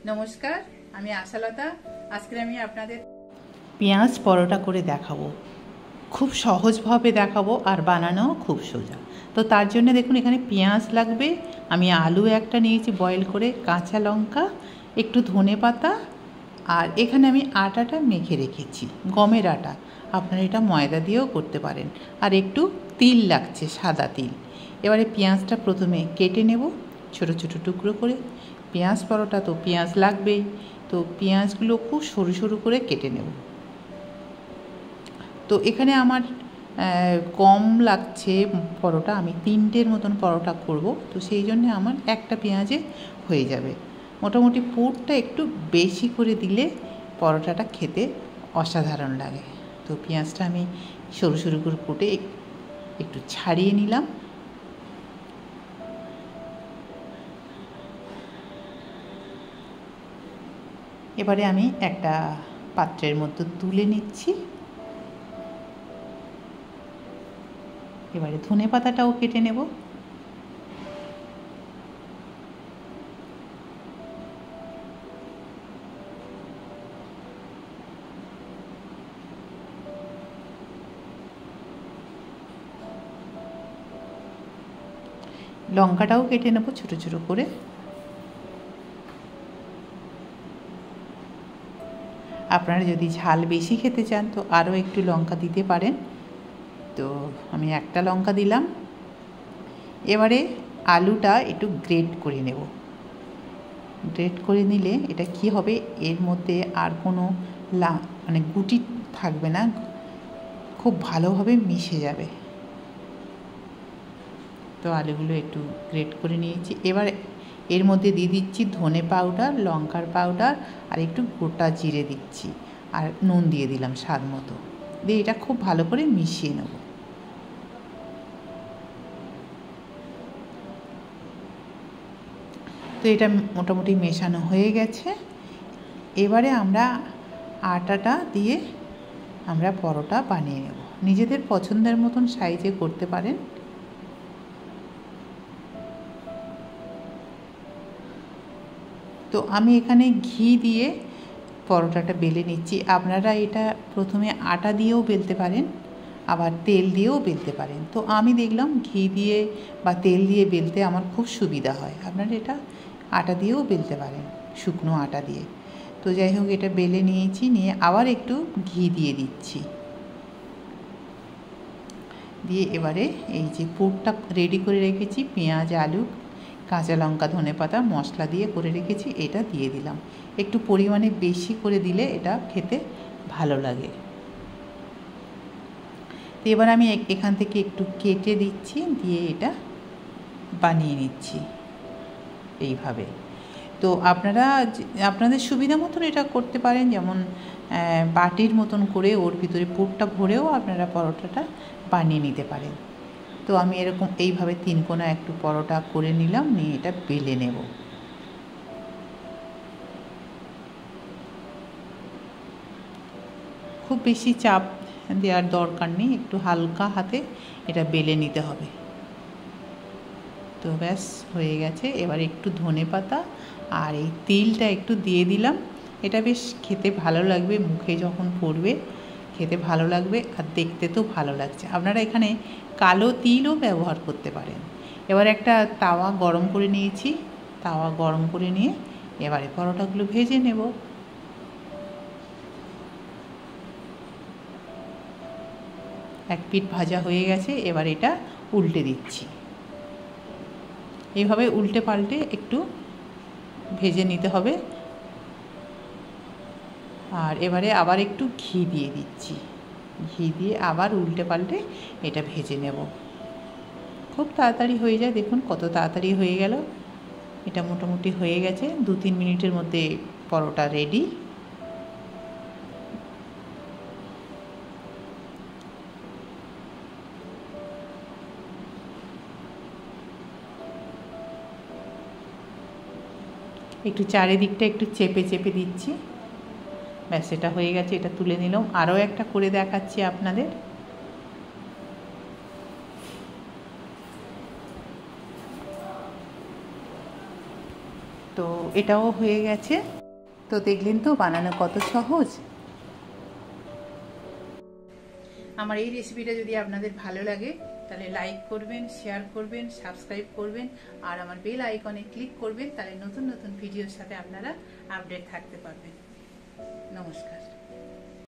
নমস্কার, আমি আশালতা। আজকে আমি আপনাদের পেঁয়াজ পরোটা করে দেখাবো। খুব সহজভাবে দেখাবো আর বানানোও খুব সোজা। তো তার জন্য দেখুন এখানে পেঁয়াজ লাগবে, আমি আলু একটা নিয়েছি বয়েল করে, কাঁচা লঙ্কা, একটু ধনেপাতা, আর এখানে আমি আটাটা মেখে রেখেছি, গমের আটা। আপনারা এটা ময়দা দিয়েও করতে পারেন। আর একটু তিল লাগছে, সাদা তিল। এবারে পেঁয়াজটা প্রথমে কেটে নেব ছোট ছোট টুকরো করে। পেঁয়াজ পরোটা তো পেঁয়াজ লাগবেই, তো পেঁয়াজগুলো খুব সরু সরু করে কেটে নেব। তো এখানে আমার কম লাগছে পরোটা, আমি 3টের মতন পরোটা করব, তো সেই জন্য আমার একটা পেঁয়াজে হয়ে যাবে। মোটামুটি পুরটা একটু বেশি করে দিলে পরোটাটা খেতে অসাধারণ লাগে। তো পেঁয়াজটা আমি সরু সরু করে কুটে একটু ছাড়িয়ে নিলাম। এবারে আমি একটা পাত্রের মধ্যে তুলে নিচ্ছি। এবারে ধনেপাতাটাও কেটে নেব। লঙ্কাটাও কেটে নেব ছোট ছোট করে। আপনারা যদি ঝাল বেশি খেতে চান তো আরও একটু লঙ্কা দিতে পারেন। তো আমি একটা লঙ্কা দিলাম। এবারে আলুটা একটু গ্রেট করে নেব। গ্রেট করে নিলে এটা কি হবে, এর মধ্যে আর কোনো মানে গুটি থাকবে না, খুব ভালোভাবে মিশে যাবে। তো আলুগুলো একটু গ্রেট করে নিয়েছি। এবার এর মধ্যে দিয়ে দিচ্ছি ধনে পাউডার, লঙ্কার পাউডার, আর একটু গোটা জিরে দিচ্ছি, আর নুন দিয়ে দিলাম স্বাদ মতো। দিয়ে এটা খুব ভালো করে মিশিয়ে নেব। তো এটা মোটামুটি মেশানো হয়ে গেছে। এবারে আমরা আটাটা দিয়ে আমরা পরোটা বানিয়ে নেব। নিজেদের পছন্দের মতন সাইজে করতে পারেন। তো আমি এখানে ঘি দিয়ে পরোটাটা বেলে নিচ্ছি। আপনারা এটা প্রথমে আটা দিয়েও বেলতে পারেন, আবার তেল দিয়েও বেলতে পারেন। তো আমি দেখলাম ঘি দিয়ে বা তেল দিয়ে বেলতে আমার খুব সুবিধা হয়। আপনারা এটা আটা দিয়েও বেলতে পারেন, শুকনো আটা দিয়ে। তো যাই হোক, এটা বেলে নিয়েছি, নিয়ে আবার একটু ঘি দিয়ে দিচ্ছি। দিয়ে এবারে এই যে পুরটা রেডি করে রেখেছি, পেঁয়াজ, আলু, কাঁচা লঙ্কা, ধনেপাতা মশলা দিয়ে করে রেখেছি, এটা দিয়ে দিলাম। একটু পরিমাণে বেশি করে দিলে এটা খেতে ভালো লাগে। তো এবার আমি এখান থেকে একটু কেটে দিচ্ছি, দিয়ে এটা বানিয়ে নিচ্ছি এইভাবে। তো আপনারা আপনাদের সুবিধা মতন এটা করতে পারেন, যেমন বাটির মতন করে ওর ভিতরে পুরটা ভরেও আপনারা পরোটাটা বানিয়ে নিতে পারেন। তো আমি এরকম এইভাবে 3 কোনা একটু পরোটা করে নিলাম, নিয়ে এটা বেলে নেব। খুব বেশি চাপ দেওয়ার দরকার নেই, একটু হালকা হাতে এটা বেলে নিতে হবে। তো ব্যাস হয়ে গেছে। এবার একটু ধনেপাতা আর এই তিলটা একটু দিয়ে দিলাম। এটা বেশ খেতে ভালো লাগবে, মুখে যখন পড়বে খেতে ভালো লাগবে, আর দেখতে তো ভালো লাগছে। আপনারা এখানে কালো তিলও ব্যবহার করতে পারেন। এবার একটা তাওয়া গরম করে নিয়েছি, তাওয়া গরম করে নিয়ে এবারে পরোটাগুলো ভেজে নেব। এক পিঠ ভাজা হয়ে গেছে, এবার এটা উল্টে দিচ্ছি। এইভাবে উল্টে পাল্টে একটু ভেজে নিতে হবে। আর এবারে আবার একটু ঘি দিয়ে দিচ্ছি, ঘি দিয়ে আবার উল্টে পাল্টে এটা ভেজে নেব। খুব তাড়াতাড়ি হয়ে যায়, দেখুন কত তাড়াতাড়ি হয়ে গেল। এটা মোটামুটি হয়ে গেছে, 2-3 মিনিটের মধ্যে পরোটা রেডি। একটু চারিদিকটা একটু চেপে চেপে দিচ্ছি। ব্যাস এটা হয়ে গেছে, এটা তুলে নিলাম। আরও একটা করে দেখাচ্ছি আপনাদের। তো এটাও হয়ে গেছে। তো দেখলেন তো বানানো কত সহজ। আমার এই রেসিপিটা যদি আপনাদের ভালো লাগে তাহলে লাইক করবেন, শেয়ার করবেন, সাবস্ক্রাইব করবেন আর আমার বেল আইকনে ক্লিক করবেন, তাহলে নতুন নতুন ভিডিওর সাথে আপনারা আপডেট থাকতে পারবেন। নমস্কার।